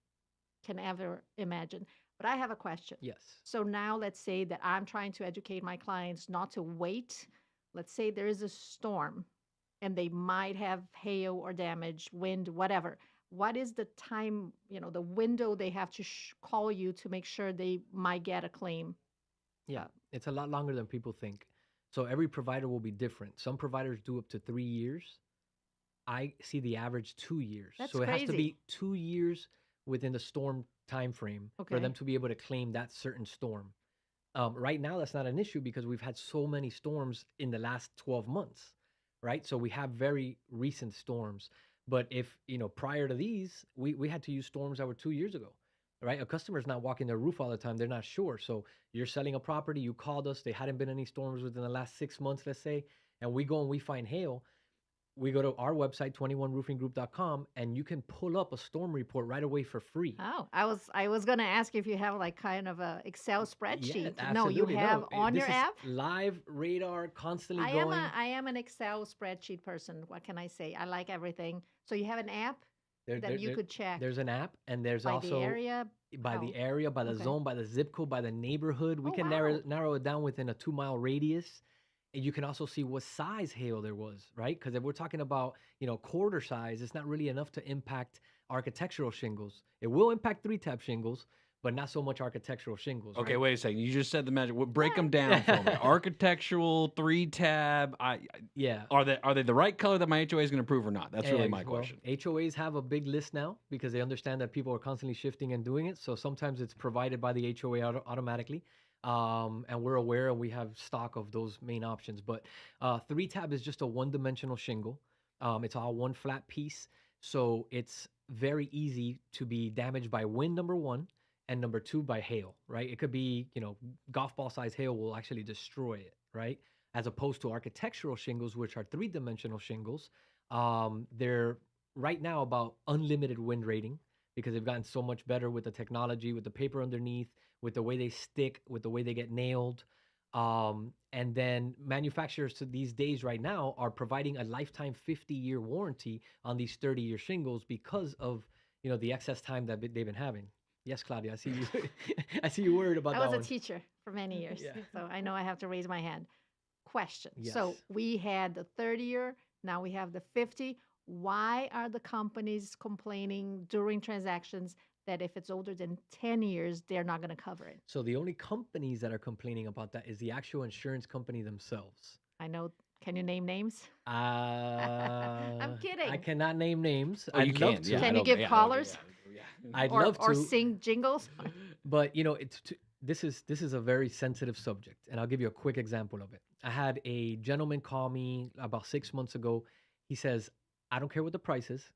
can ever imagine. But I have a question. Yes. So now let's say that I'm trying to educate my clients not to wait. Let's say there is a storm and they might have hail or damage, wind, whatever. What is the time, the window they have to call you to make sure they might get a claim? Yeah, it's a lot longer than people think. So every provider will be different. Some providers do up to 3 years. I see the average 2 years. That's So it has to crazy. be 2 years within the storm time frame for them Okay. to be able to claim that certain storm. Right now, that's not an issue because we've had so many storms in the last 12 months, right? So we have very recent storms. But if, prior to these, we had to use storms that were 2 years ago, right? A customer's not walking their roof all the time. They're not sure. So you're selling a property, you called us, there hadn't been any storms within the last 6 months, let's say, and we go and we find hail. We go to our website, 21roofinggroup.com, and you can pull up a storm report right away for free. Oh, I was gonna ask if you have like kind of a Excel spreadsheet. No, you absolutely. have No, on this your is app. live radar, constantly I going. am an Excel spreadsheet person. What can I say? I like everything. So you have an app There- that there- you there- could check There's an app, and there's by also the area. by the area, by the Okay. zone, by the zip code, by the neighborhood. We Oh, can wow. narrow it down within a 2-mile radius. And you can also see what size hail there was, right? Because if we're talking about, quarter size, it's not really enough to impact architectural shingles. It will impact 3-tab shingles, but not so much architectural shingles. Okay, right? wait a second. You just said the magic. Break them down for me. Architectural, 3-tab. Yeah. Are they the right color that my HOA is going to approve or not? That's really my Well, question. HOAs have a big list now because they understand that people are constantly shifting and doing it. So sometimes it's provided by the HOA automatically. And we're aware and we have stock of those main options. But 3-tab is just a one-dimensional shingle. It's all one flat piece. So it's very easy to be damaged by wind, number one, and number two, by hail, right? It could be, golf ball size hail will actually destroy it, right? As opposed to architectural shingles, which are 3-dimensional shingles. They're right now about unlimited wind rating because they've gotten so much better with the technology, with the paper underneath, with the way they stick, with the way they get nailed. And then manufacturers to these days right now are providing a lifetime 50-year warranty on these 30-year shingles because of, the excess time that they've been having. Yes, Claudia, I see you. I see you worried about I that was a one. teacher for many years, Yeah. so I know I have to raise my hand. Question. Yes. So we had the 30-year, now we have the 50. Why are the companies complaining during transactions that if it's older than 10 years, they're not going to cover it? So the only companies that are complaining about that is the actual insurance company themselves. I know. Can you name names? I'm kidding. I cannot name names. Oh, you I'd love can, to. yeah, I Can you don't- give yeah, callers? I'd or, love to. Or sing jingles? But this is a very sensitive subject, and I'll give you a quick example of it. I had a gentleman call me about 6 months ago. He says, "I don't care what the price is.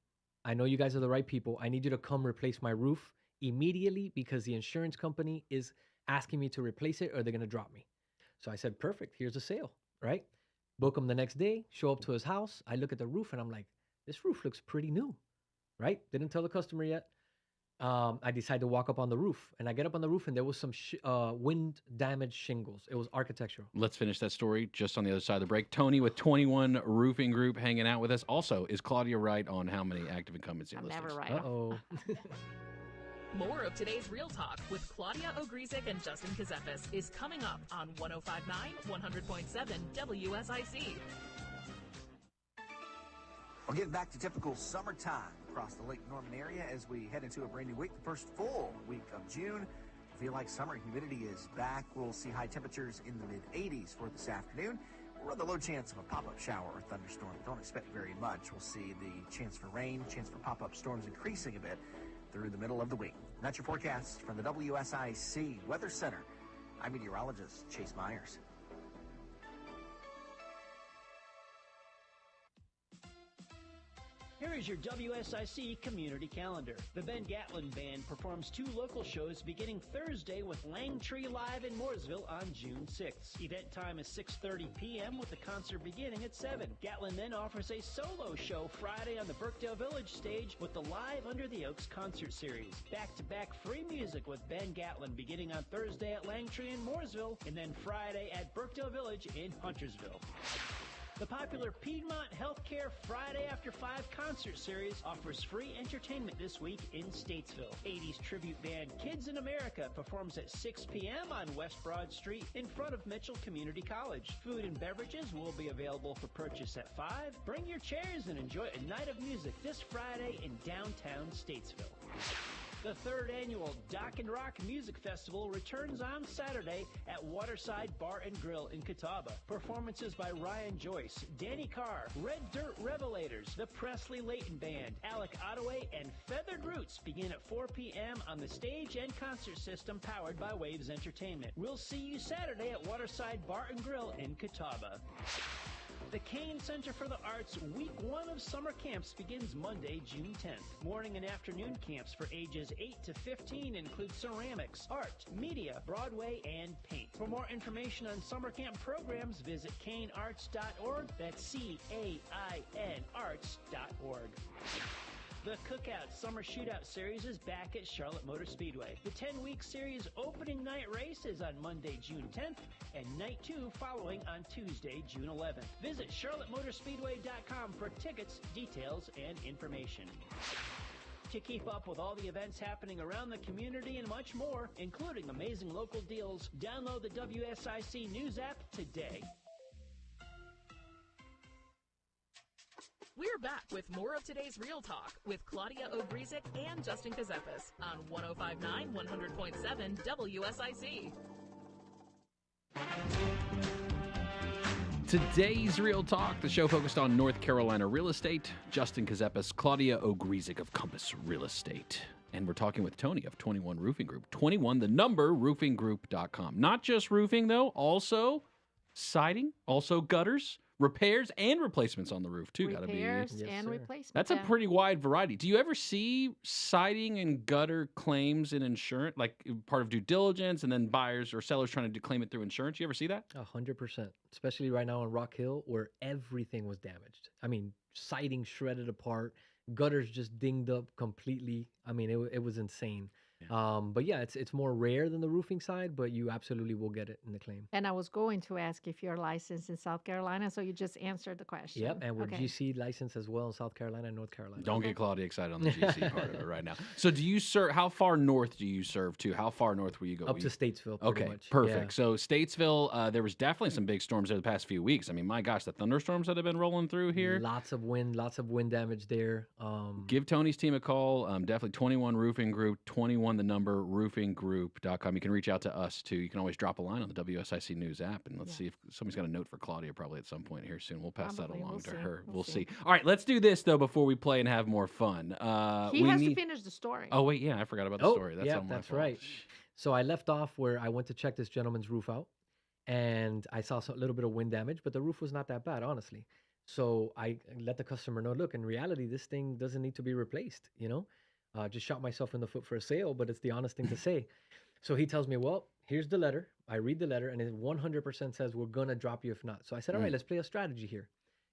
I know you guys are the right people. I need you to come replace my roof immediately because the insurance company is asking me to replace it or they're going to drop me." So I said, "Perfect. Here's a sale," right? Book him the next day, show up to his house. I look at the roof and I'm like, this roof looks pretty new, right? Didn't tell the customer yet. I decided to walk up on the roof, and I get up on the roof, and there was some wind damaged shingles. It was architectural. Let's finish that story just on the other side of the break. Tony with 21 Roofing Group hanging out with us. Also, is Claudia right on how many active incumbency I'm listings? never right. Uh-oh. More of today's Real Talk with Claudia Ogrizek and Justin Ckezepis is coming up on 105.9, 100.7 WSIC. We're getting back to typical summertime across the Lake Norman area as we head into a brand new week, the first full week of June. I feel like summer humidity is back. We'll see high temperatures in the mid-80s for this afternoon. We're on the low chance of a pop-up shower or thunderstorm. Don't expect very much. We'll see the chance for rain, chance for pop-up storms increasing a bit through the middle of the week. And that's your forecast from the WSIC Weather Center. I'm meteorologist Chase Myers. Here is your WSIC community calendar. The Ben Gatlin Band performs 2 local shows beginning Thursday with Langtree Live in Mooresville on June 6th. Event time is 6:30 p.m. with the concert beginning at 7. Gatlin then offers a solo show Friday on the Birkdale Village stage with the Live Under the Oaks concert series. Back-to-back free music with Ben Gatlin beginning on Thursday at Langtree in Mooresville and then Friday at Birkdale Village in Huntersville. The popular Piedmont Healthcare Friday After 5 concert series offers free entertainment this week in Statesville. 80s tribute band Kids in America performs at 6 p.m. on West Broad Street in front of Mitchell Community College. Food and beverages will be available for purchase at 5. Bring your chairs and enjoy a night of music this Friday in downtown Statesville. The 3rd annual Dock and Rock Music Festival returns on Saturday at Waterside Bar and Grill in Catawba. Performances by Ryan Joyce, Danny Carr, Red Dirt Revelators, the Presley Layton Band, Alec Ottaway, and Feathered Roots begin at 4 p.m. on the stage and concert system powered by Waves Entertainment. We'll see you Saturday at Waterside Bar and Grill in Catawba. The Kane Center for the Arts Week 1 of summer camps begins Monday, June 10th. Morning and afternoon camps for ages 8 to 15 include ceramics, art, media, Broadway, and paint. For more information on summer camp programs, visit canearts.org. That's CAIN arts.org. The Cookout Summer Shootout Series is back at Charlotte Motor Speedway. The 10-week series opening night race is on Monday, June 10th, and night 2 following on Tuesday, June 11th. Visit charlottemotorspeedway.com for tickets, details, and information. To keep up with all the events happening around the community and much more, including amazing local deals, download the WSIC News app today. We're back with more of today's Real Talk with Claudia Ogrizek and Justin Ckezepis on 105.9, 100.7 WSIC. Today's Real Talk, the show focused on North Carolina real estate. Justin Ckezepis, Claudia Ogrizek of Compass Real Estate. And we're talking with Tony of 21 Roofing Group. 21, the number, roofinggroup.com. Not just roofing, though, also siding, also gutters, repairs and replacements on the roof, too. Repairs and replacements. That's a pretty wide variety. Do you ever see siding and gutter claims in insurance, like part of due diligence, and then buyers or sellers trying to claim it through insurance? You ever see that? 100%. Especially right now in Rock Hill, where everything was damaged. I mean, siding shredded apart, gutters just dinged up completely. I mean, it was insane. Yeah. But yeah, it's more rare than the roofing side, but you absolutely will get it in the claim. And I was going to ask if you're licensed in South Carolina, so you just answered the question. Yep, and we're GC licensed as well in South Carolina and North Carolina. Don't get Claudia excited on the GC part of it right now. So do you serve, how far north do you serve to? How far north will you go? Up to Statesville, pretty much. Perfect. Yeah. So Statesville, there was definitely some big storms there the past few weeks. I mean, my gosh, the thunderstorms that have been rolling through here. Lots of wind damage there. Give Tony's team a call. Definitely 21 Roofing Group, 21 the number, roofinggroup.com. You can reach out to us too. You can always drop a line on the WSIC News app, and let's see if somebody's got a note for Claudia probably at some point here soon. We'll pass that along to her. We'll see. All right, let's do this though before we play and have more fun. He has to finish the story. Oh wait, yeah, I forgot about the story. That's right. So I left off where I went to check this gentleman's roof out, and I saw a little bit of wind damage, but the roof was not that bad, honestly. So I let the customer know, look, in reality, this thing doesn't need to be replaced, you know? Just shot myself in the foot for a sale, but it's the honest thing to say. So he tells me, well, here's the letter. I read the letter, and it 100% says we're going to drop you if not. So I said, all right, let's play a strategy here.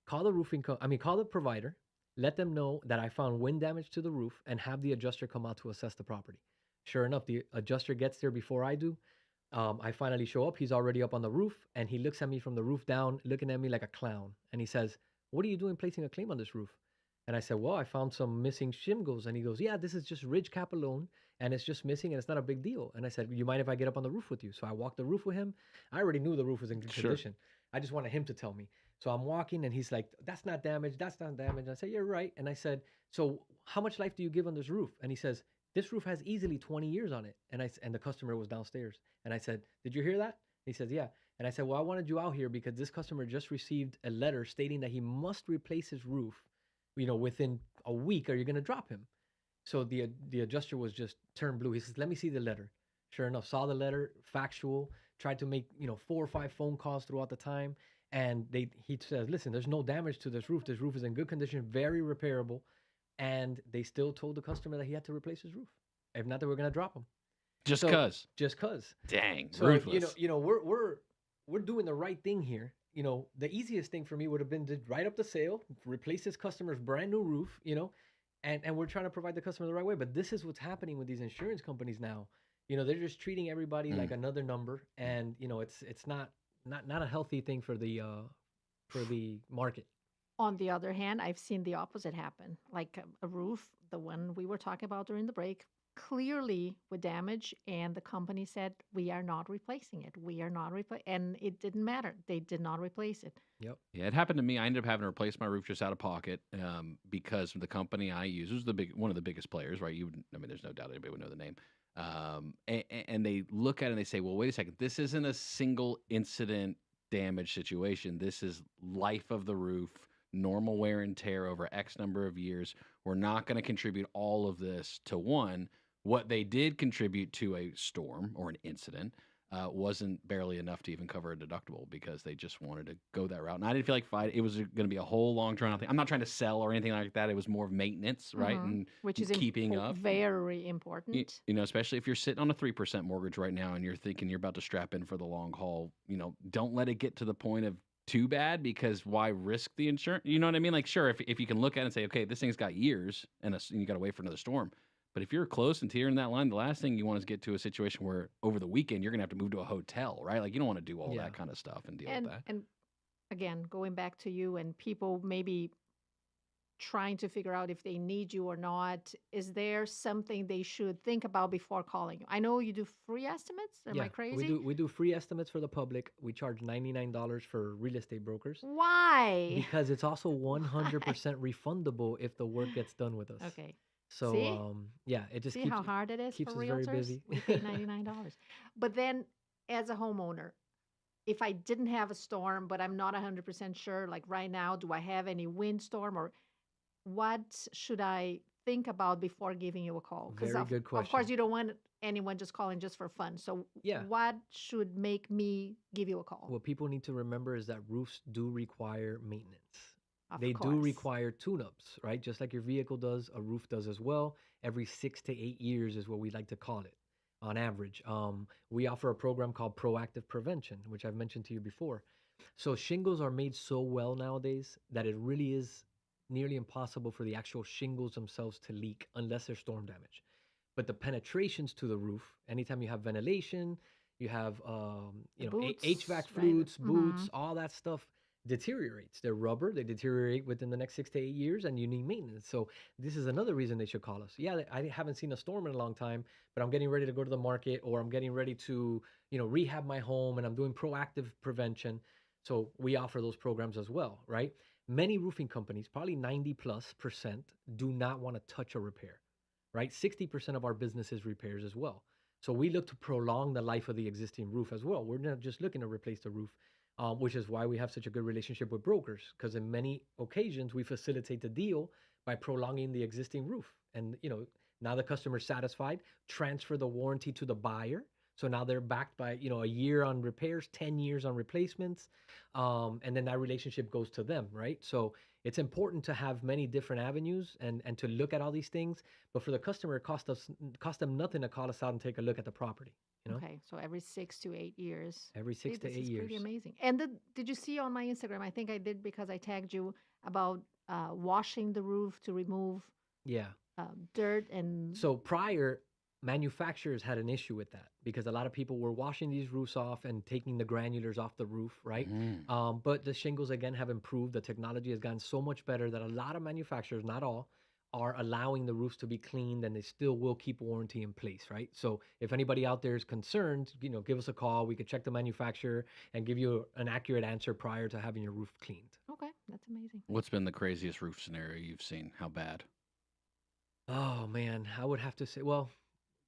Call the provider, let them know that I found wind damage to the roof, and have the adjuster come out to assess the property. Sure enough, the adjuster gets there before I do. I finally show up. He's already up on the roof, and he looks at me from the roof down, looking at me like a clown. And he says, what are you doing placing a claim on this roof? And I said, well, I found some missing shingles. And he goes, yeah, this is just ridge cap alone, and it's just missing, and it's not a big deal. And I said, you mind if I get up on the roof with you? So I walked the roof with him. I already knew the roof was in good condition. I just wanted him to tell me. So I'm walking, and he's like, that's not damaged. That's not damaged. And I said, you're right. And I said, so how much life do you give on this roof? And he says, this roof has easily 20 years on it. And the customer was downstairs. And I said, did you hear that? He says, yeah. And I said, well, I wanted you out here because this customer just received a letter stating that he must replace his roof, within a week, or you're going to drop him. So the adjuster was just turned blue. He says, let me see the letter. Sure enough, saw the letter, factual, tried to make, 4 or 5 phone calls throughout the time. And he says, listen, there's no damage to this roof. This roof is in good condition, very repairable. And they still told the customer that he had to replace his roof. If not, they were going to drop him. Just So- cause. Just cause. Dang, So ruthless. we're doing the right thing here. The easiest thing for me would have been to write up the sale, replace this customer's brand new roof, and we're trying to provide the customer the right way. But this is what's happening with these insurance companies now. They're just treating everybody like another number, and it's not a healthy thing for the market. On the other hand, I've seen the opposite happen. Like a roof, the one we were talking about during the break, clearly with damage, and the company said, we are not replacing it. We are not and it didn't matter. They did not replace it. Yep. Yeah, it happened to me. I ended up having to replace my roof just out of pocket because the company I use was one of the biggest players, right? There's no doubt anybody would know the name. And they look at it and they say, well, wait a second, this isn't a single incident damage situation. This is life of the roof, normal wear and tear over X number of years. We're not going to contribute all of this to one. What they did contribute to a storm or an incident wasn't barely enough to even cover a deductible because they just wanted to go that route. And I didn't feel like it was going to be a whole long drawn out thing. I'm not trying to sell or anything like that. It was more of maintenance, right? And Which is keeping up. Very important. Especially if you're sitting on a 3% mortgage right now and you're thinking you're about to strap in for the long haul, don't let it get to the point of too bad, because why risk the insurance? You know what I mean? Like, sure, if you can look at it and say, okay, this thing's got years and you got to wait for another storm. But if you're close and teetering that line, the last thing you want is to get to a situation where over the weekend you're going to have to move to a hotel, right? Like, you don't want to do all that kind of stuff and deal with that. And again, going back to you and people maybe trying to figure out if they need you or not, is there something they should think about before calling you? I know you do free estimates. Am I crazy? We do free estimates for the public. We charge $99 for real estate brokers. Why? Because it's also 100% refundable if the work gets done with us. Okay. So See? it just See keeps how hard it is keeps for us realtors? very busy. We pay $99. But then as a homeowner, if I didn't have a storm, but I'm not 100% sure, like right now, do I have any windstorm, or what should I think about before giving you a call? Very good Of course, question. you don't want anyone just calling just for fun. So what should make me give you a call? What people need to remember is that roofs do require maintenance. Of They do course. require tune-ups, right? Just like your vehicle does, a roof does as well. Every 6 to 8 years is what we like to call it on average. We offer a program called Proactive Prevention, which I've mentioned to you before. So shingles are made so well nowadays that it really is nearly impossible for the actual shingles themselves to leak unless there's storm damage. But the penetrations to the roof, anytime you have ventilation, you have boots, HVAC right? flutes, boots, all that stuff deteriorates. They're rubber, they deteriorate within the next 6 to 8 years, and you need maintenance. So this is another reason they should call us. Yeah, I haven't seen a storm in a long time, but I'm getting ready to go to the market, or I'm getting ready to rehab my home, and I'm doing proactive prevention. So we offer those programs as well, right? Many roofing companies, probably 90+%, do not want to touch a repair, right? 60% of our business is repairs as well. So we look to prolong the life of the existing roof as well. We're not just looking to replace the roof, which is why we have such a good relationship with brokers, because in many occasions we facilitate the deal by prolonging the existing roof. And now the customer's satisfied, transfer the warranty to the buyer. So now they're backed by a year on repairs, 10 years on replacements, and then that relationship goes to them, right? So it's important to have many different avenues and to look at all these things. But for the customer, it cost them nothing to call us out and take a look at the property. Okay, so every 6 to 8 years. Every 6 to 8 This is years. pretty amazing. And did you see on my Instagram? I think I did, because I tagged you about washing the roof to remove Yeah. dirt and. So prior, manufacturers had an issue with that because a lot of people were washing these roofs off and taking the granulars off the roof, right? But the shingles, again, have improved. The technology has gotten so much better that a lot of manufacturers, not all, are allowing the roofs to be cleaned, and they still will keep warranty in place, right? So if anybody out there is concerned, give us a call. We could check the manufacturer and give you an accurate answer prior to having your roof cleaned. Okay, that's amazing. What's been the craziest roof scenario you've seen? How bad? Oh man, I would have to say, well,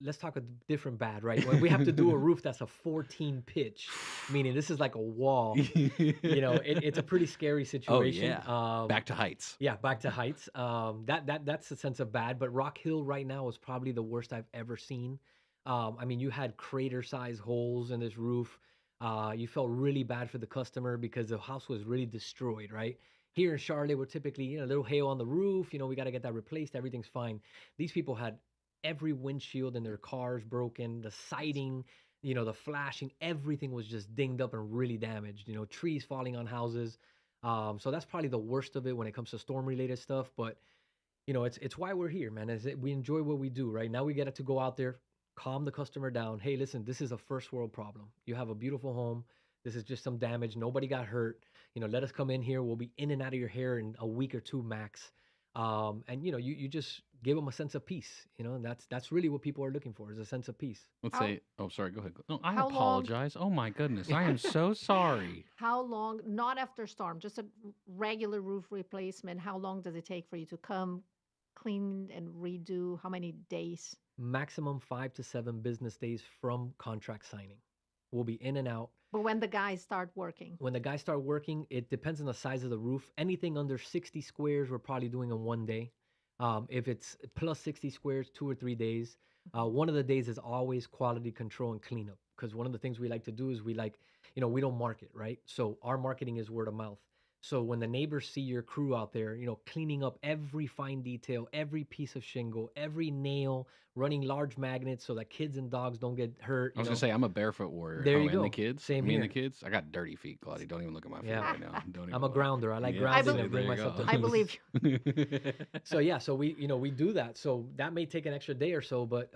let's talk a different bad, right? When we have to do a roof that's a 14 pitch, meaning this is like a wall. It's a pretty scary situation. Back to heights. Yeah, back to heights. That's the sense of bad. But Rock Hill right now is probably the worst I've ever seen. You had crater-sized holes in this roof. You felt really bad for the customer because the house was really destroyed, right? Here in Charlotte, we're typically, a little hail on the roof. We got to get that replaced. Everything's fine. These people had every windshield in their cars broken, the siding, the flashing, everything was just dinged up and really damaged. Trees falling on houses. So that's probably the worst of it when it comes to storm-related stuff. But, it's why we're here, man. We enjoy what we do, right? Now we get to go out there, calm the customer down. Hey, listen, this is a first world problem. You have a beautiful home. This is just some damage. Nobody got hurt. Let us come in here. We'll be in and out of your hair in a week or two max. You just give them a sense of peace. That's really what people are looking for, is a sense of peace. Let's say, oh, sorry, go ahead. No, I How apologize. Oh my goodness, I am so sorry. How long, not after storm, just a regular roof replacement, how long does it take for you to come clean and redo? How many days? Maximum 5 to 7 business days from contract signing. We'll be in and out. But when the guys start working? When the guys start working, it depends on the size of the roof. Anything under 60 squares, we're probably doing in 1 day. If it's plus 60 squares, 2 or 3 days. One of the days is always quality control and cleanup. Because one of the things we like to do is we don't market, right? So our marketing is word of mouth. So when the neighbors see your crew out there, cleaning up every fine detail, every piece of shingle, every nail, running large magnets so that kids and dogs don't get hurt. I was gonna say I'm a barefoot warrior. There you and go. the kids. Same Me here. and the kids. I got dirty feet, Claudia. Don't even look at my feet right now. Don't even I'm a look. grounder. I like Yeah, grounding see, and bring there you myself go. to I believe you. So we do that. So that may take an extra day or so, but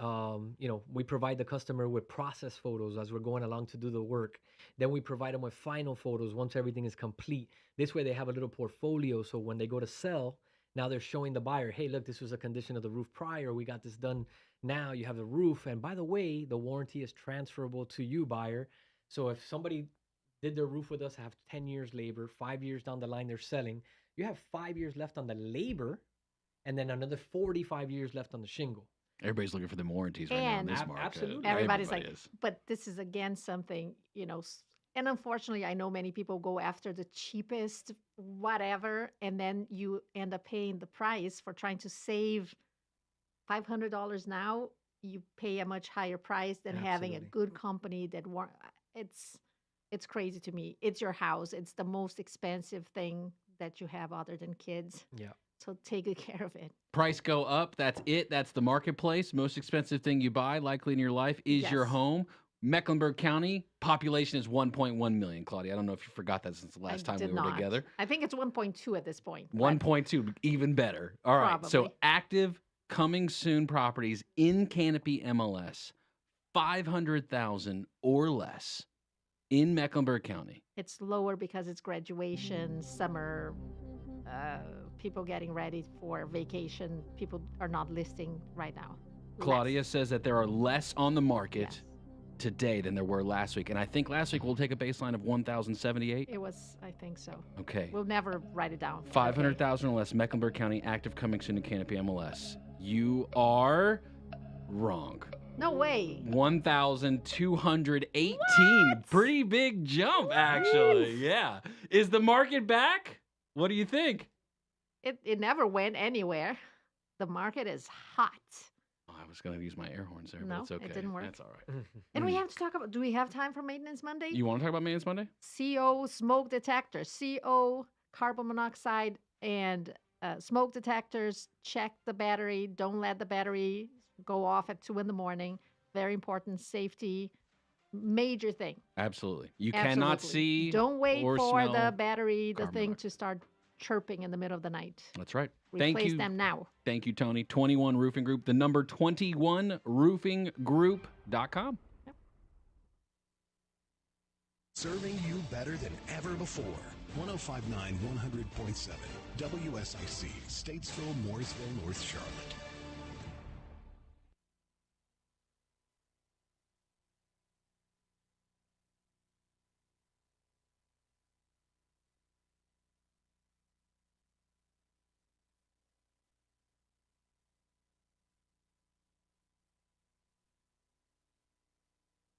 we provide the customer with process photos as we're going along to do the work. Then we provide them with final photos once everything is complete. This way they have a little portfolio, so when they go to sell, now they're showing the buyer, hey, look, this was a condition of the roof prior. We got this done. Now you have the roof, and by the way, the warranty is transferable to you, buyer. So if somebody did their roof with us, have 10 years labor, 5 years down the line they're selling, you have 5 years left on the labor, and then another 45 years left on the shingle. Everybody's looking for the warranties right now in this market. Absolutely. Everybody's Everybody like, is. but this is again something, and unfortunately, I know many people go after the cheapest whatever, and then you end up paying the price for trying to save $500 now. You pay a much higher price than having a Absolutely. good company that it's crazy to me. It's your house. It's the most expensive thing that you have other than kids. Yeah. So take good care of it. Price go up. That's it. That's the marketplace. Most expensive thing you buy, likely in your life, is your Yes. home. Mecklenburg County population is 1.1 million. Claudia, I don't know if you forgot that since the last time we did were not. together. I think it's 1.2 at this point. but 1.2, even better. All right. So Probably. active coming soon properties in Canopy MLS, 500,000 or less in Mecklenburg County. It's lower because it's graduation, summer, people getting ready for vacation. People are not listing right now. Claudia says that there are less on the market today than there were last week. And I think last week we'll take a baseline of 1,078. It was, I think so. Okay. We'll never write it down. 500,000 or less, Mecklenburg County, active coming soon in Canopy MLS. You are wrong. No way. 1,218. Pretty big jump, actually. Yeah. Is the market back? What do you think? It never went anywhere. The market is hot. Oh, I was going to use my air horns there, No, but it's okay. it didn't work. That's all right. And we have to talk about, do we have time for Maintenance Monday? You want to talk about Maintenance Monday? CO smoke detector, CO carbon monoxide and smoke detectors. Check the battery. Don't let the battery go off at 2 a.m. Very important safety, major thing. Absolutely. You cannot Absolutely. see Don't wait or for smell the battery, the carbon thing monoxide. to start chirping in the middle of the night. That's right. Replace Thank you. them now. Thank you, Tony. 21 Roofing Group, the number 21roofinggroup.com. Serving you better than ever before. 105.9, 100.7. WSIC, Statesville, Mooresville, North Charlotte.